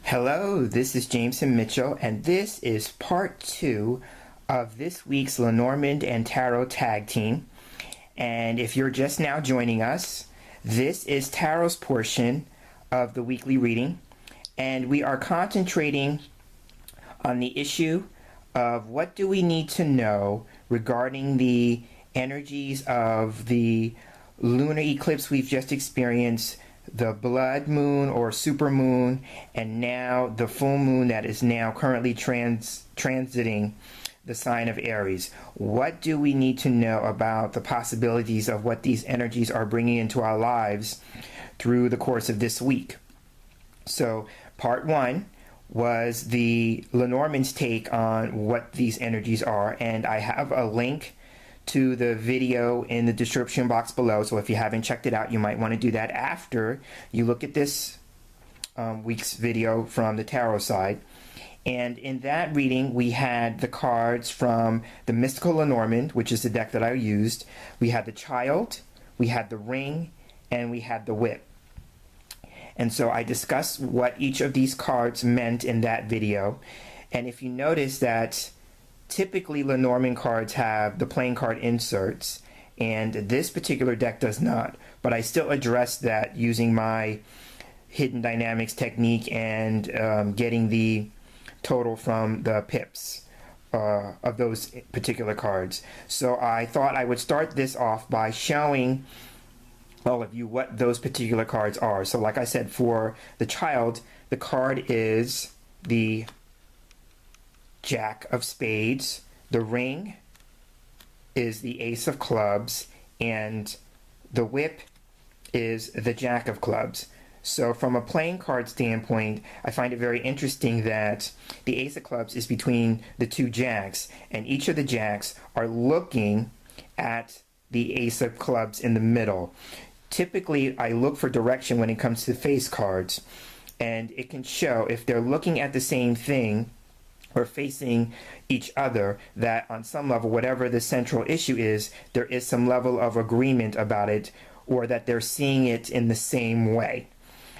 Hello, this is Jameson Mitchell, and this is part 2 of this week's Lenormand and Tarot Tag-Team. And if you're just now joining us, this is Tarot's portion of the weekly reading, and we are concentrating on the issue of what do we need to know regarding the energies of the lunar eclipse we've just experienced, the blood moon or super moon, and now the full moon that is now currently transiting the sign of Aries. What do we need to know about the possibilities of what these energies are bringing into our lives through the course of this week? So part 1 was the Lenormand's take on what these energies are, and I have a link to the video in the description box below, so if you haven't checked it out, you might want to do that after you look at this week's video from the tarot side. And in that reading, we had the cards from the Mystical Lenormand, which is the deck that I used. We had the Child, we had the Ring, and we had the Whip. And so I discussed what each of these cards meant in that video. And if you notice that typically Lenormand cards have the playing card inserts, and this particular deck does not, but I still addressed that using my hidden dynamics technique and getting the total from the pips of those particular cards. So I thought I would start this off by showing all of you what those particular cards are. So like I said, for the Child, the card is the Jack of Spades, the Ring is the Ace of Clubs, and the Whip is the Jack of Clubs. So from a playing card standpoint, I find it very interesting that the Ace of Clubs is between the two Jacks, and each of the Jacks are looking at the Ace of Clubs in the middle. Typically, I look for direction when it comes to face cards, and it can show if they're looking at the same thing or facing each other, that on some level, whatever the central issue is, there is some level of agreement about it, or that they're seeing it in the same way.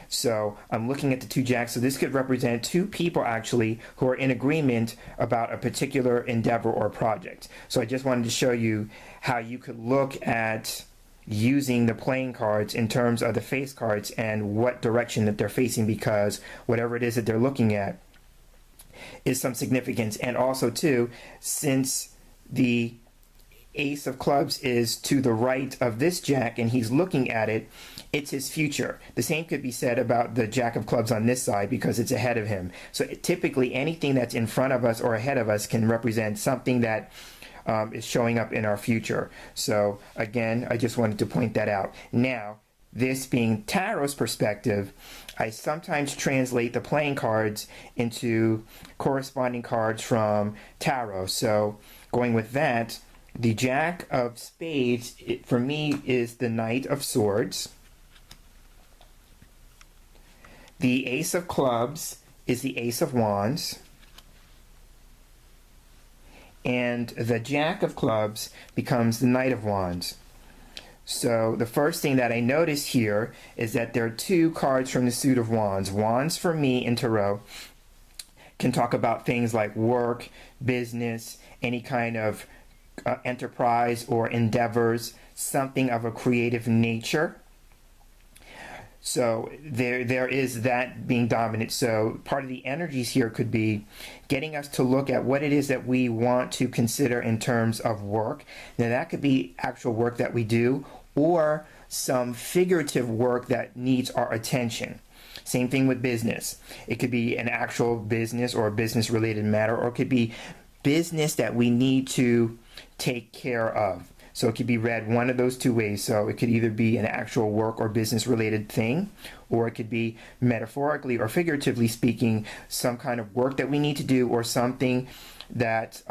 So I'm looking at the two Jacks, so this could represent two people actually who are in agreement about a particular endeavor or project. So I just wanted to show you how you could look at using the playing cards in terms of the face cards and what direction that they're facing, because whatever it is that they're looking at is some significance. And also too, since the Ace of Clubs is to the right of this Jack and he's looking at it, it's his future. The same could be said about the Jack of Clubs on this side because it's ahead of him. So typically anything that's in front of us or ahead of us can represent something that is showing up in our future. So again, I just wanted to point that out. Now, this being Tarot's perspective, I sometimes translate the playing cards into corresponding cards from Tarot. So going with that, the Jack of Spades, for me, is the Knight of Swords. The Ace of Clubs is the Ace of Wands. And the Jack of Clubs becomes the Knight of Wands. So the first thing that I notice here is that there are two cards from the suit of Wands. Wands for me in Tarot can talk about things like work, business, any kind of enterprise or endeavors, something of a creative nature. So there is that being dominant. So part of the energies here could be getting us to look at what it is that we want to consider in terms of work. Now that could be actual work that we do, or some figurative work that needs our attention. Same thing with business. It could be an actual business or a business related matter, or it could be business that we need to take care of. So it could be read one of those two ways. So it could either be an actual work or business related thing, or it could be metaphorically or figuratively speaking, some kind of work that we need to do, or something that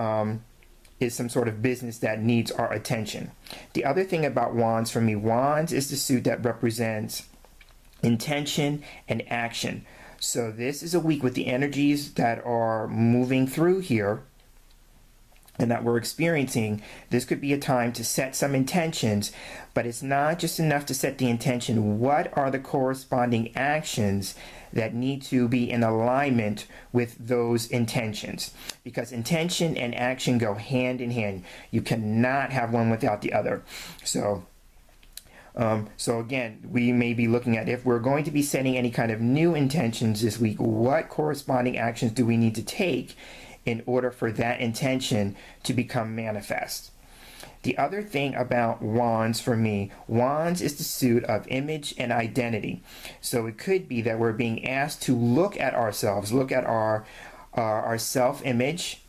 is some sort of business that needs our attention. The other thing about Wands for me, Wands is the suit that represents intention and action. So this is a week with the energies that are moving through here and that we're experiencing, this could be a time to set some intentions, but it's not just enough to set the intention. What are the corresponding actions that need to be in alignment with those intentions? Because intention and action go hand in hand. You cannot have one without the other. So again, we may be looking at, if we're going to be setting any kind of new intentions this week, what corresponding actions do we need to take in order for that intention to become manifest? The other thing about wands for me, wands is the suit of image and identity. So it could be that we're being asked to look at ourselves, look at our self-image,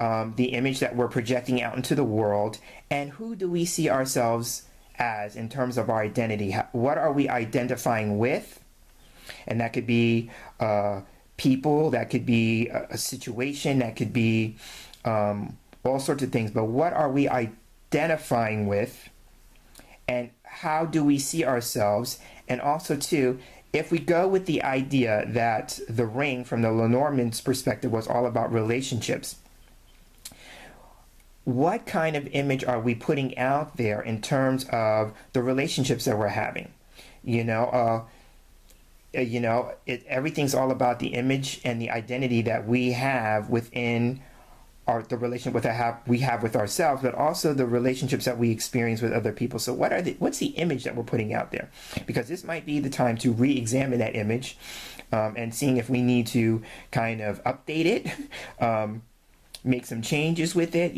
the image that we're projecting out into the world, and who do we see ourselves as in terms of our identity? What are we identifying with? And that could be people, that could be a situation, that could be all sorts of things. But what are we identifying with, and how do we see ourselves? And also too, if we go with the idea that the ring from the Lenormand's perspective was all about relationships, what kind of image are we putting out there in terms of the relationships that we're having? Everything's all about the image and the identity that we have within the relationship we have with ourselves, but also the relationships that we experience with other people. So what's the image that we're putting out there? Because this might be the time to re-examine that image and seeing if we need to kind of update it, make some changes with it,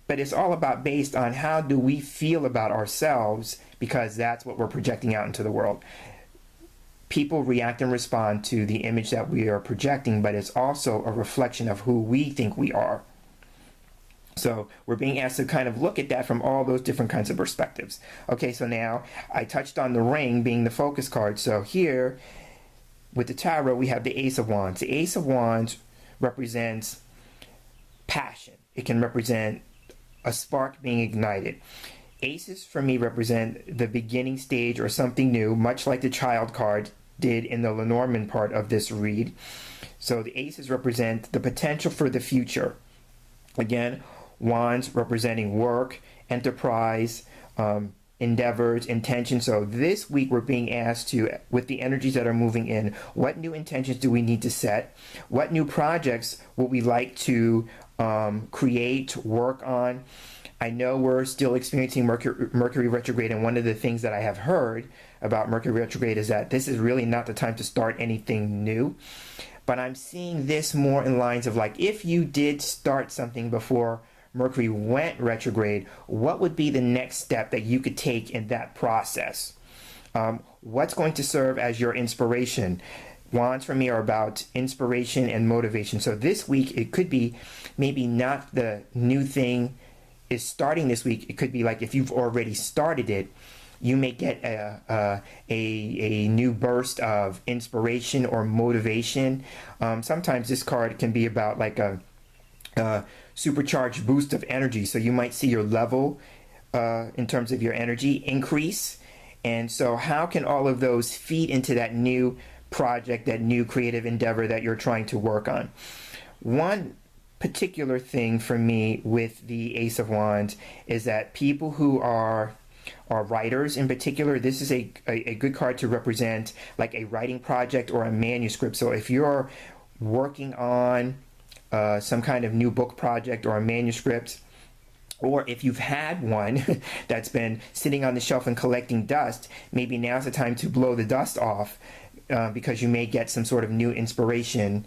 but it's all about based on how do we feel about ourselves, because that's what we're projecting out into the world. People react and respond to the image that we are projecting, but it's also a reflection of who we think we are. So we're being asked to kind of look at that from all those different kinds of perspectives. Okay, so now I touched on the ring being the focus card. So here with the tarot, we have the Ace of Wands. The Ace of Wands represents passion. It can represent a spark being ignited. Aces for me represent the beginning stage or something new, much like the child card did in the Lenormand part of this read. So the aces represent the potential for the future. Again, wands representing work, enterprise, endeavors, intention. So this week we're being asked to, with the energies that are moving in, what new intentions do we need to set? What new projects would we like to create, work on? I know we're still experiencing Mercury retrograde, and one of the things that I have heard about Mercury retrograde is that this is really not the time to start anything new. But I'm seeing this more in lines of, like, if you did start something before Mercury went retrograde, what would be the next step that you could take in that process? What's going to serve as your inspiration? Wands for me are about inspiration and motivation. So this week, it could be maybe not the new thing is starting this week. It could be like if you've already started it, you may get a new burst of inspiration or motivation. Sometimes this card can be about like a supercharged boost of energy. So you might see your level in terms of your energy increase. And so how can all of those feed into that new project, that new creative endeavor that you're trying to work on? One particular thing for me with the Ace of Wands is that people who are writers in particular, this is a good card to represent like a writing project or a manuscript. So if you're working on some kind of new book project or a manuscript, or if you've had one that's been sitting on the shelf and collecting dust, maybe now's the time to blow the dust off, because you may get some sort of new inspiration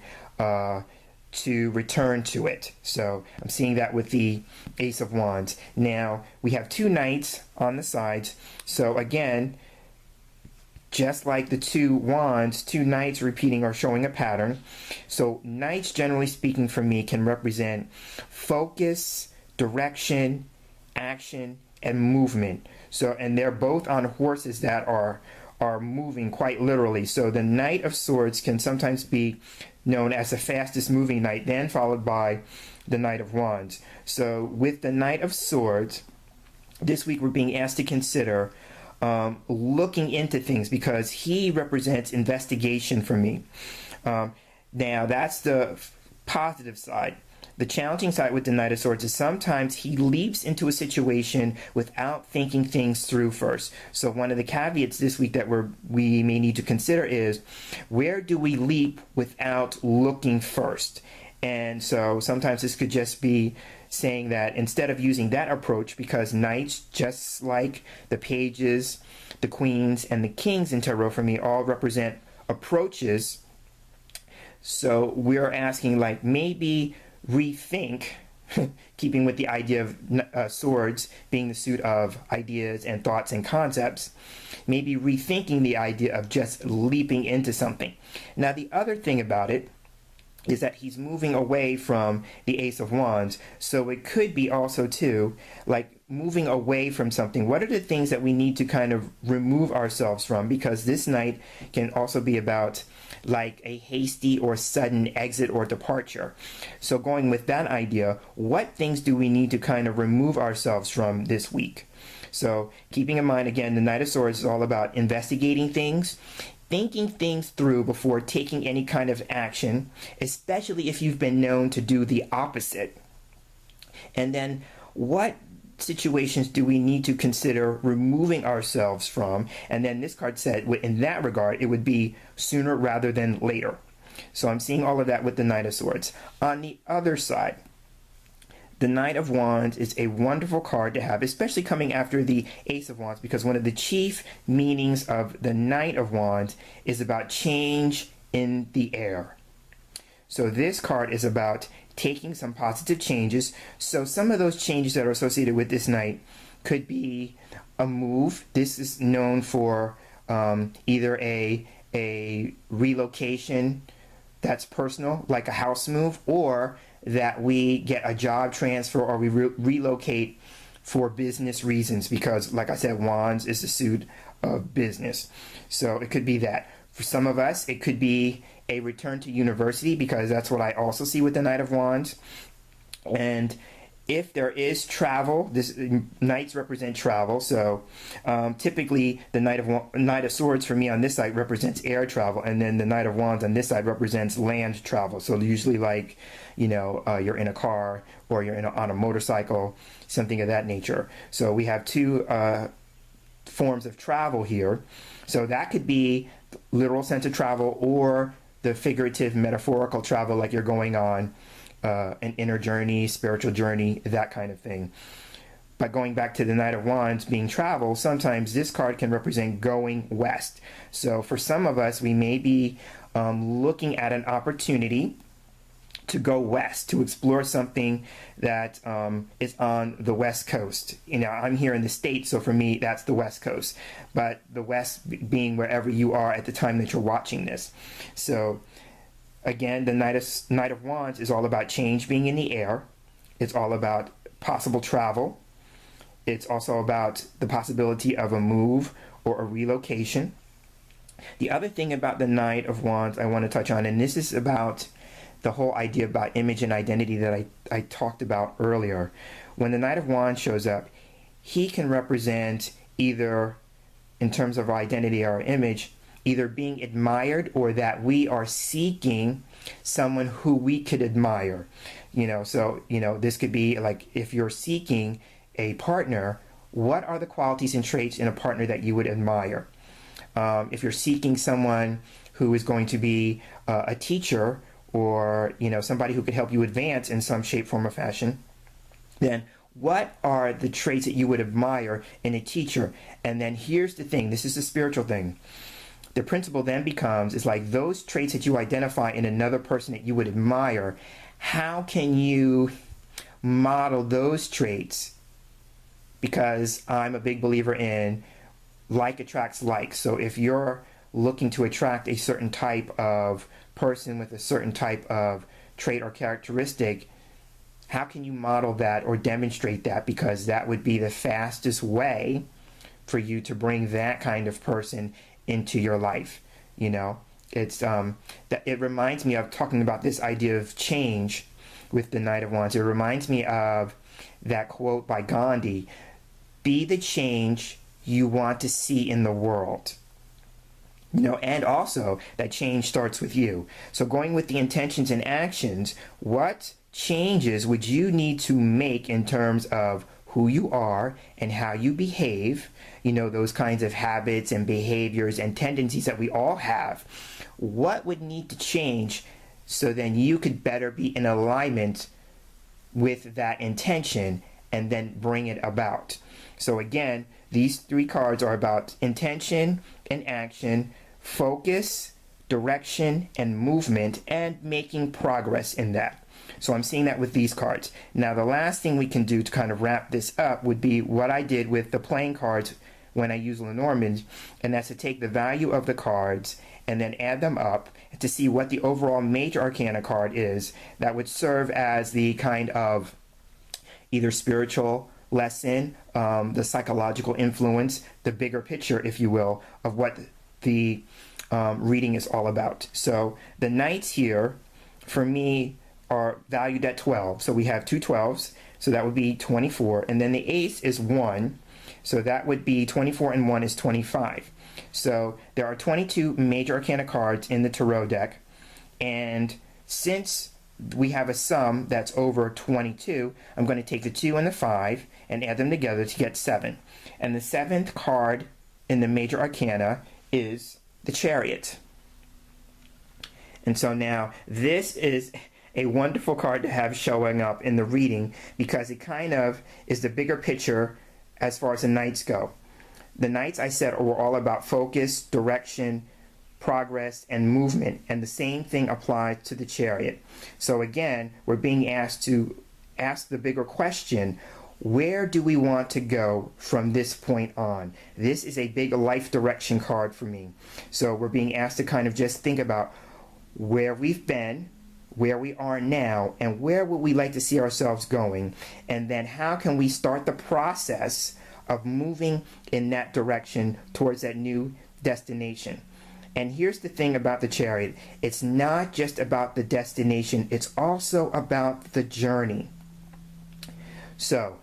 to return to it. So I'm seeing that with the Ace of Wands. Now we have two knights on the sides. So again, just like the two wands, two knights repeating or showing a pattern. So knights, generally speaking, for me can represent focus, direction, action, and movement. So, and they're both on horses that are moving quite literally. So the Knight of Swords can sometimes be known as the fastest moving knight, then followed by the Knight of Wands. So with the Knight of Swords, this week we're being asked to consider looking into things, because he represents investigation for me. Now that's the positive side. The challenging side with the Knight of Swords is sometimes he leaps into a situation without thinking things through first. So one of the caveats this week that we may need to consider is, where do we leap without looking first? And so sometimes this could just be saying that instead of using that approach, because knights, just like the pages, the queens, and the kings in tarot for me, all represent approaches. So we're asking, like, maybe rethink, keeping with the idea of swords being the suit of ideas and thoughts and concepts, maybe rethinking the idea of just leaping into something. Now, the other thing about it is that he's moving away from the Ace of Wands, so it could be also too, like, moving away from something. What are the things that we need to kind of remove ourselves from? Because this night can also be about like a hasty or sudden exit or departure. So going with that idea, what things do we need to kind of remove ourselves from this week? So keeping in mind, again, the Knight of Swords is all about investigating things, thinking things through before taking any kind of action, especially if you've been known to do the opposite. And then what situations do we need to consider removing ourselves from? And then this card said, in that regard, it would be sooner rather than later. So I'm seeing all of that with the Knight of Swords. On the other side, the Knight of Wands is a wonderful card to have, especially coming after the Ace of Wands, because one of the chief meanings of the Knight of Wands is about change in the air. So this card is about taking some positive changes. So some of those changes that are associated with this Knight could be a move. This is known for either a relocation that's personal, like a house move, or that we get a job transfer, or we relocate for business reasons, because, like I said, Wands is the suit of business. So it could be that. For some of us, it could be a return to university, because that's what I also see with the Knight of Wands. And if there is travel, this knights represent travel. So typically the Knight of Swords for me on this side represents air travel, and then the Knight of Wands on this side represents land travel. So usually, like, you know, you're in a car, or you're on a motorcycle, something of that nature. So we have two forms of travel here. So that could be literal sense of travel, or the figurative metaphorical travel, like you're going on an inner journey, spiritual journey, that kind of thing. But going back to the Knight of Wands being travel, sometimes this card can represent going west. So for some of us, we may be looking at an opportunity to go west, to explore something that is on the West Coast. You know, I'm here in the States, so for me, that's the West Coast. But the West being wherever you are at the time that you're watching this. So again, the Knight of Wands is all about change being in the air. It's all about possible travel. It's also about the possibility of a move or a relocation. The other thing about the Knight of Wands I want to touch on, and this is about the whole idea about image and identity that I talked about earlier. When the Knight of Wands shows up, he can represent either, in terms of our identity or our image, either being admired, or that we are seeking someone who we could admire. You know, so, you know, this could be like, if you're seeking a partner, what are the qualities and traits in a partner that you would admire? If you're seeking someone who is going to be a teacher, or, you know, somebody who could help you advance in some shape, form, or fashion, then what are the traits that you would admire in a teacher? And then here's the thing, this is the spiritual thing. The principle then becomes, is like those traits that you identify in another person that you would admire, how can you model those traits? Because I'm a big believer in like attracts like. So if you're looking to attract a certain type of person with a certain type of trait or characteristic, how can you model that or demonstrate that? Because that would be the fastest way for you to bring that kind of person into your life. You know, it's that it reminds me of talking about this idea of change with the Knight of Wands. It reminds me of that quote by Gandhi: "Be the change you want to see in the world." You know, and also that change starts with you. So going with the intentions and actions, what changes would you need to make in terms of who you are and how you behave, you know, those kinds of habits and behaviors and tendencies that we all have? What would need to change so then you could better be in alignment with that intention and then bring it about? So again, these 3 cards are about intention and action, focus, direction, and movement, and making progress in that. So I'm seeing that with these cards. Now the last thing we can do to kind of wrap this up would be what I did with the playing cards when I use Lenormand, and that's to take the value of the cards and then add them up to see what the overall major arcana card is that would serve as the kind of either spiritual lesson, the psychological influence, the bigger picture, if you will, of what the reading is all about. So the knights here, for me, are valued at 12. So we have 2 12s, so that would be 24. And then the ace is 1, so that would be 24, and 1 is 25. So there are 22 major arcana cards in the tarot deck, and since we have a sum that's over 22, I'm going to take the 2 and the 5 and add them together to get 7. And the 7th card in the major arcana is the Chariot. And so now this is a wonderful card to have showing up in the reading because it kind of is the bigger picture as far as the knights go. The knights, I said, were all about focus, direction, progress, and movement, and the same thing applies to the Chariot. So again, we're being asked to ask the bigger question: where do we want to go from this point on? This is a big life direction card for me. So we're being asked to kind of just think about where we've been, where we are now, and where would we like to see ourselves going, and then how can we start the process of moving in that direction towards that new destination. And here's the thing about the Chariot: it's not just about the destination, it's also about the journey. So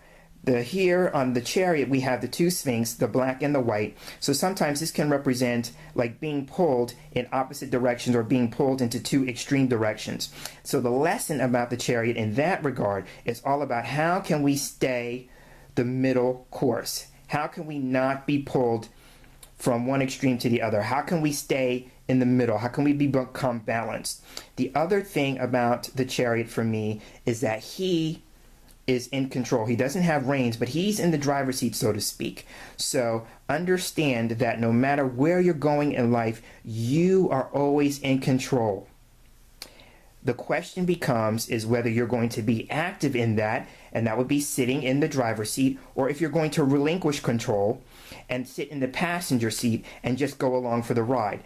here on the Chariot we have the 2 Sphinx, the black and the white. So sometimes this can represent like being pulled in opposite directions or being pulled into 2 extreme directions. So the lesson about the Chariot in that regard is all about how can we stay the middle course? How can we not be pulled from one extreme to the other? How can we stay in the middle? How can we become balanced? The other thing about the Chariot for me is that he is in control. He doesn't have reins, but he's in the driver's seat, so to speak. So understand that no matter where you're going in life, you are always in control. The question becomes is whether you're going to be active in that, and that would be sitting in the driver's seat, or if you're going to relinquish control and sit in the passenger seat and just go along for the ride.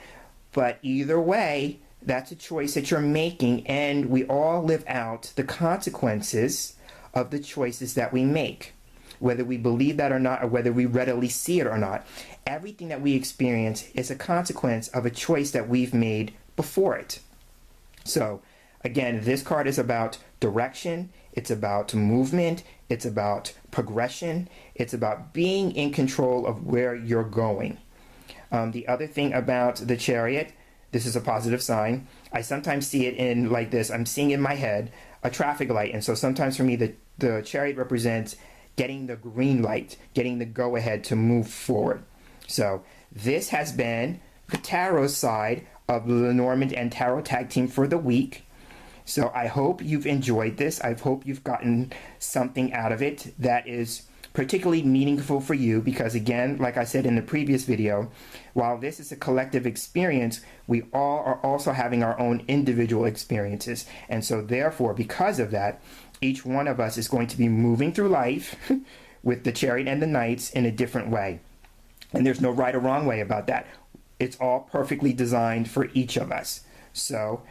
But either way, that's a choice that you're making, and we all live out the consequences of the choices that we make, whether we believe that or not, or whether we readily see it or not. Everything that we experience is a consequence of a choice that we've made before it. So again, this card is about direction, it's about movement, it's about progression, it's about being in control of where you're going. The other thing about the Chariot, this is a positive sign. I sometimes see it in like this. I'm seeing in my head a traffic light, and so sometimes for me the Chariot represents getting the green light, getting the go-ahead to move forward. So this has been the tarot side of the Lenormand and Tarot Tag Team for the week. So I hope you've enjoyed this. I hope you've gotten something out of it that is particularly meaningful for you, because again, like I said in the previous video, while this is a collective experience, we all are also having our own individual experiences. And so therefore, because of that, each one of us is going to be moving through life with the Chariot and the Knights in a different way. And there's no right or wrong way about that. It's all perfectly designed for each of us. So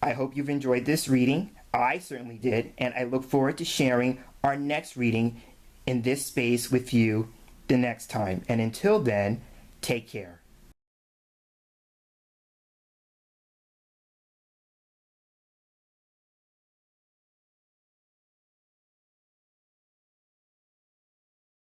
I hope you've enjoyed this reading. I certainly did, and I look forward to sharing our next reading in this space with you the next time. And until then, take care.